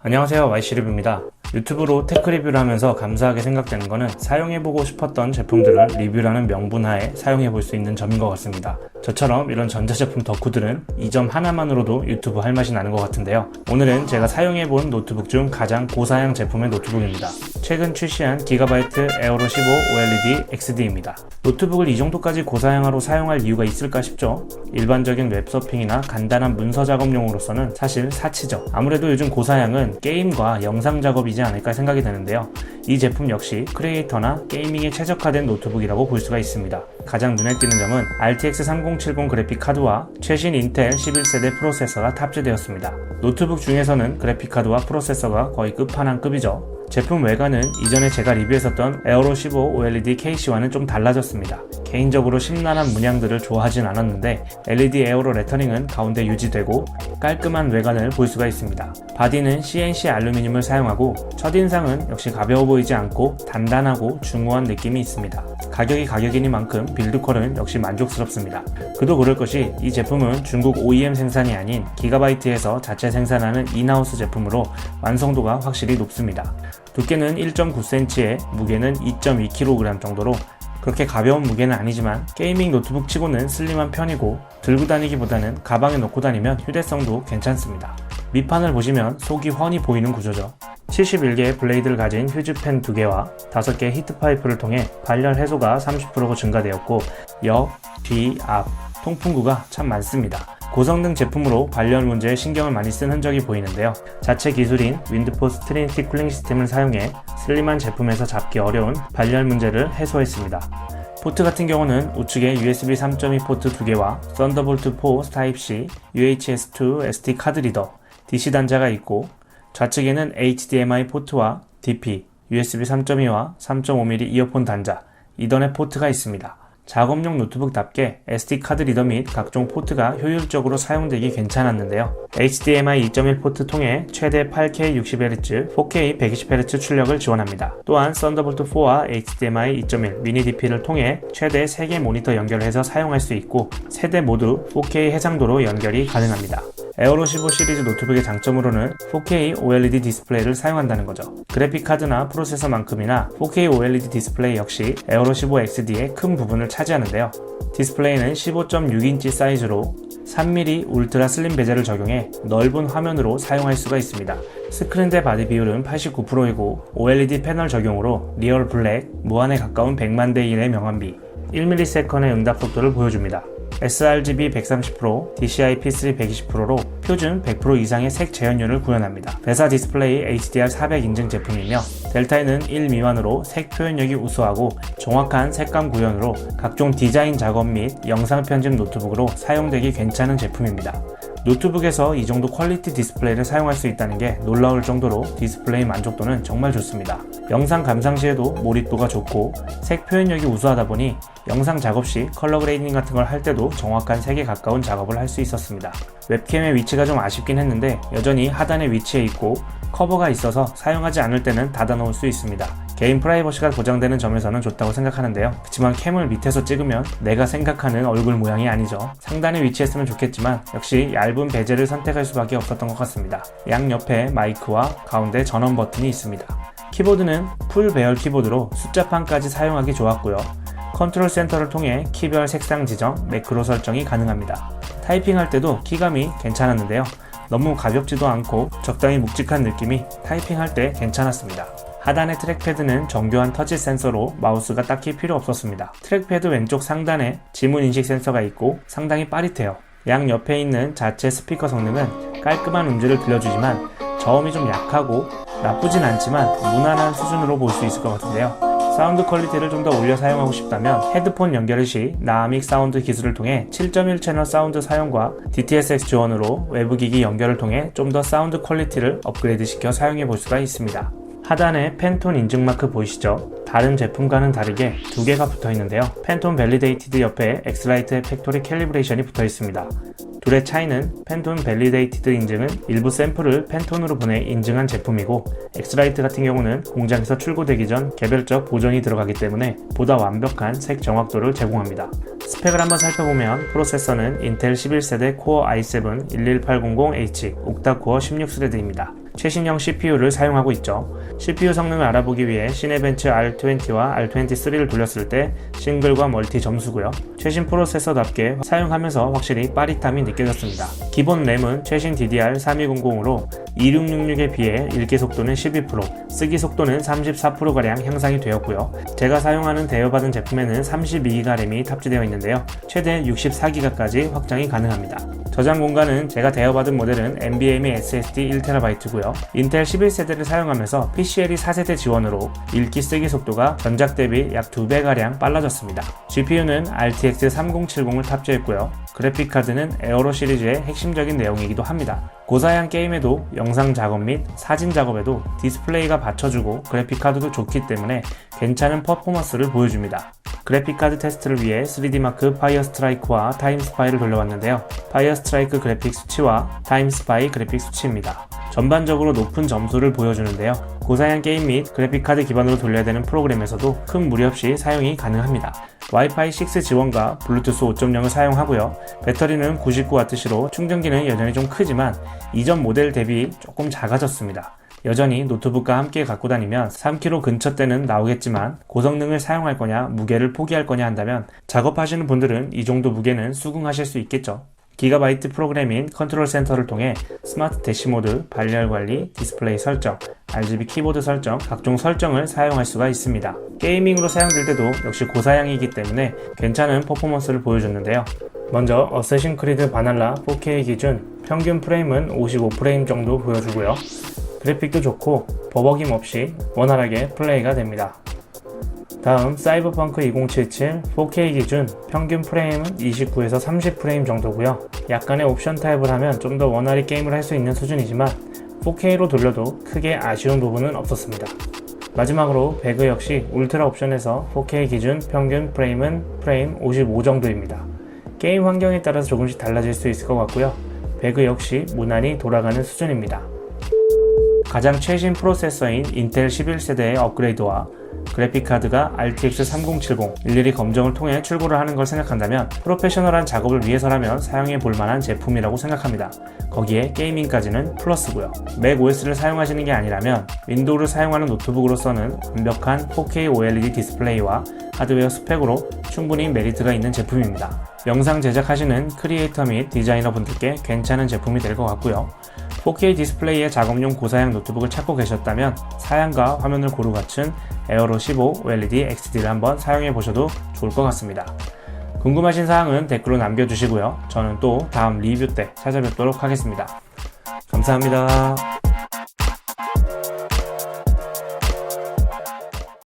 안녕하세요, YC리뷰입니다. 유튜브로 테크 리뷰를 하면서 감사하게 생각되는 것은 사용해보고 싶었던 제품들을 리뷰라는 명분하에 사용해볼 수 있는 점인 것 같습니다. 저처럼 이런 전자제품 덕후들은 이 점 하나만으로도 유튜브 할 맛이 나는 것 같은데요. 오늘은 제가 사용해본 노트북 중 가장 고사양 제품의 노트북입니다. 최근 출시한 기가바이트 에어로 15 OLED XD입니다. 노트북을 이 정도까지 고사양화로 사용할 이유가 있을까 싶죠? 일반적인 웹서핑이나 간단한 문서 작업용으로서는 사실 사치죠. 아무래도 요즘 고사양은 게임과 영상 작업이지 않을까 생각이 드는데요. 이 제품 역시 크리에이터나 게이밍에 최적화된 노트북이라고 볼 수가 있습니다. 가장 눈에 띄는 점은 RTX 3070 그래픽 카드와 최신 인텔 11세대 프로세서가 탑재되었습니다. 노트북 중에서는 그래픽 카드와 프로세서가 거의 끝판왕급이죠. 제품 외관은 이전에 제가 리뷰했었던 에어로 15 OLED KC와는 좀 달라졌습니다. 개인적으로 심란한 문양들을 좋아하진 않았는데 LED 에어로 레터링은 가운데 유지되고 깔끔한 외관을 볼 수가 있습니다. 바디는 CNC 알루미늄을 사용하고 첫인상은 역시 가벼워 보이지 않고 단단하고 중후한 느낌이 있습니다. 가격이 가격이니만큼 빌드퀄은 역시 만족스럽습니다. 그도 그럴 것이 이 제품은 중국 OEM 생산이 아닌 기가바이트에서 자체 생산하는 인하우스 제품으로 완성도가 확실히 높습니다. 두께는 1.9cm에 무게는 2.2kg 정도로 그렇게 가벼운 무게는 아니지만 게이밍 노트북 치고는 슬림한 편이고 들고 다니기보다는 가방에 넣고 다니면 휴대성도 괜찮습니다. 밑판을 보시면 속이 훤히 보이는 구조죠. 71개의 블레이드를 가진 휴즈펜 2개와 5개의 히트파이프를 통해 발열 해소가 30%가 증가되었고 옆, 뒤, 앞, 통풍구가 참 많습니다. 고성능 제품으로 발열 문제에 신경을 많이 쓴 흔적이 보이는데요. 자체 기술인 윈드포스 트리니티 쿨링 시스템을 사용해 슬림한 제품에서 잡기 어려운 발열 문제를 해소했습니다. 포트 같은 경우는 우측에 USB 3.2 포트 2개와 썬더볼트 4 타입C, UHS-2 SD 카드 리더, DC 단자가 있고 좌측에는 HDMI 포트와 DP, USB 3.2와 3.5mm 이어폰 단자, 이더넷 포트가 있습니다. 작업용 노트북답게 SD 카드 리더 및 각종 포트가 효율적으로 사용되기 괜찮았는데요. HDMI 2.1 포트 통해 최대 8K 60Hz, 4K 120Hz 출력을 지원합니다. 또한 썬더볼트 4와 HDMI 2.1 미니 DP를 통해 최대 3개 모니터 연결해서 사용할 수 있고 세대 모두 4K 해상도로 연결이 가능합니다. 에어로 15 시리즈 노트북의 장점으로는 4K OLED 디스플레이를 사용한다는 거죠. 그래픽 카드나 프로세서만큼이나 4K OLED 디스플레이 역시 에어로 15 XD의 큰 부분을 차지하는데요. 디스플레이는 15.6인치 사이즈로 3mm 울트라 슬림 베젤을 적용해 넓은 화면으로 사용할 수가 있습니다. 스크린 대 바디 비율은 89%이고 OLED 패널 적용으로 리얼 블랙, 무한에 가까운 100만 대 1의 명암비, 1ms의 응답 속도를 보여줍니다. sRGB 130%, DCI-P3 120%로 표준 100% 이상의 색 재현율을 구현합니다. 배사 디스플레이 HDR 400 인증 제품이며 델타에는 1 미만으로 색 표현력이 우수하고 정확한 색감 구현으로 각종 디자인 작업 및 영상 편집 노트북으로 사용되기 괜찮은 제품입니다. 노트북에서 이 정도 퀄리티 디스플레이를 사용할 수 있다는 게 놀라울 정도로 디스플레이 만족도는 정말 좋습니다. 영상 감상 시에도 몰입도가 좋고 색 표현력이 우수하다 보니 영상 작업 시 컬러 그레이딩 같은 걸 할 때도 정확한 색에 가까운 작업을 할 수 있었습니다. 웹캠의 위치가 좀 아쉽긴 했는데 여전히 하단에 위치해 있고 커버가 있어서 사용하지 않을 때는 닫아 놓을 수 있습니다. 개인 프라이버시가 보장되는 점에서는 좋다고 생각하는데요. 그렇지만 캠을 밑에서 찍으면 내가 생각하는 얼굴 모양이 아니죠. 상단에 위치했으면 좋겠지만 역시 얇은 베젤을 선택할 수밖에 없었던 것 같습니다. 양옆에 마이크와 가운데 전원 버튼이 있습니다. 키보드는 풀 배열 키보드로 숫자판까지 사용하기 좋았고요. 컨트롤 센터를 통해 키별 색상 지정, 매크로 설정이 가능합니다. 타이핑할 때도 키감이 괜찮았는데요. 너무 가볍지도 않고 적당히 묵직한 느낌이 타이핑할 때 괜찮았습니다. 하단의 트랙패드는 정교한 터치 센서로 마우스가 딱히 필요 없었습니다. 트랙패드 왼쪽 상단에 지문 인식 센서가 있고 상당히 빠릿해요. 양 옆에 있는 자체 스피커 성능은 깔끔한 음질을 들려주지만 저음이 좀 약하고 나쁘진 않지만 무난한 수준으로 볼 수 있을 것 같은데요. 사운드 퀄리티를 좀 더 올려 사용하고 싶다면 헤드폰 연결 시 나아믹 사운드 기술을 통해 7.1 채널 사운드 사용과 DTS:X 지원으로 외부기기 연결을 통해 좀 더 사운드 퀄리티를 업그레이드 시켜 사용해 볼 수가 있습니다. 하단에 팬톤 인증 마크 보이시죠? 다른 제품과는 다르게 두 개가 붙어 있는데요. 팬톤 밸리데이티드 옆에 엑스라이트 팩토리 캘리브레이션이 붙어 있습니다. 둘의 차이는 팬톤 밸리데이티드 인증은 일부 샘플을 팬톤으로 보내 인증한 제품이고, 엑스라이트 같은 경우는 공장에서 출고되기 전 개별적 보존이 들어가기 때문에 보다 완벽한 색 정확도를 제공합니다. 스펙을 한번 살펴보면 프로세서는 인텔 11세대 코어 i7 11800H 옥타코어 16스레드입니다. 최신형 CPU를 사용하고 있죠. CPU 성능을 알아보기 위해 시네벤츠 R20와 R23를 돌렸을 때 싱글과 멀티 점수고요. 최신 프로세서답게 사용하면서 확실히 빠릿함이 느껴졌습니다. 기본 램은 최신 DDR3200으로 2666에 비해 읽기 속도는 12%, 쓰기 속도는 34%가량 향상이 되었고요. 제가 사용하는 대여받은 제품에는 32기가 램이 탑재되어 있는데요. 최대 64기가까지 확장이 가능합니다. 저장 공간은 제가 대여받은 모델은 NVMe SSD 1TB고요. 인텔 11세대를 사용하면서 PCLE 4세대 지원으로 읽기 쓰기 속도가 전작 대비 약 2배가량 빨라졌습니다. GPU는 RTX 3070을 탑재했고요. 그래픽카드는 에어로 시리즈의 핵심적인 내용이기도 합니다. 고사양 게임에도 영상 작업 및 사진 작업에도 디스플레이가 받쳐주고 그래픽카드도 좋기 때문에 괜찮은 퍼포먼스를 보여줍니다. 그래픽카드 테스트를 위해 3D마크 파이어 스트라이크와 타임 스파이를 돌려봤는데요. 파이어 스트라이크 그래픽 수치와 타임 스파이 그래픽 수치입니다. 전반적으로 높은 점수를 보여주는데요. 고사양 게임 및 그래픽카드 기반으로 돌려야 되는 프로그램에서도 큰 무리 없이 사용이 가능합니다. 와이파이 6 지원과 블루투스 5.0을 사용하고요. 배터리는 99W시로 충전기는 여전히 좀 크지만 이전 모델 대비 조금 작아졌습니다. 여전히 노트북과 함께 갖고 다니면 3kg 근처대는 나오겠지만 고성능을 사용할 거냐 무게를 포기할 거냐 한다면 작업하시는 분들은 이 정도 무게는 수긍하실 수 있겠죠. 기가바이트 프로그램인 컨트롤 센터를 통해 스마트 대시모드, 발열 관리, 디스플레이 설정, RGB 키보드 설정, 각종 설정을 사용할 수가 있습니다. 게이밍으로 사용될 때도 역시 고사양이기 때문에 괜찮은 퍼포먼스를 보여줬는데요. 먼저 어쌔신 크리드 바날라 4K 기준 평균 프레임은 55프레임 정도 보여주고요. 그래픽도 좋고 버벅임 없이 원활하게 플레이가 됩니다. 다음 사이버펑크 2077 4K 기준 평균 프레임은 29에서 30프레임 정도고요. 약간의 옵션 타입을 하면 좀 더 원활히 게임을 할 수 있는 수준이지만 4K로 돌려도 크게 아쉬운 부분은 없었습니다. 마지막으로 배그 역시 울트라 옵션에서 4K 기준 평균 프레임은 프레임 55 정도입니다. 게임 환경에 따라서 조금씩 달라질 수 있을 것 같고요. 배그 역시 무난히 돌아가는 수준입니다. 가장 최신 프로세서인 인텔 11세대의 업그레이드와 그래픽카드가 RTX 3070 일일이 검정을 통해 출고를 하는 걸 생각한다면 프로페셔널한 작업을 위해서라면 사용해 볼 만한 제품이라고 생각합니다. 거기에 게이밍까지는 플러스고요. 맥OS를 사용하시는 게 아니라면 윈도우를 사용하는 노트북으로서는 완벽한 4K OLED 디스플레이와 하드웨어 스펙으로 충분히 메리트가 있는 제품입니다. 영상 제작하시는 크리에이터 및 디자이너 분들께 괜찮은 제품이 될 것 같고요. 4K 디스플레이의 작업용 고사양 노트북을 찾고 계셨다면 사양과 화면을 고루 갖춘 에어로 15 OLED XD를 한번 사용해 보셔도 좋을 것 같습니다. 궁금하신 사항은 댓글로 남겨주시고요. 저는 또 다음 리뷰 때 찾아뵙도록 하겠습니다. 감사합니다.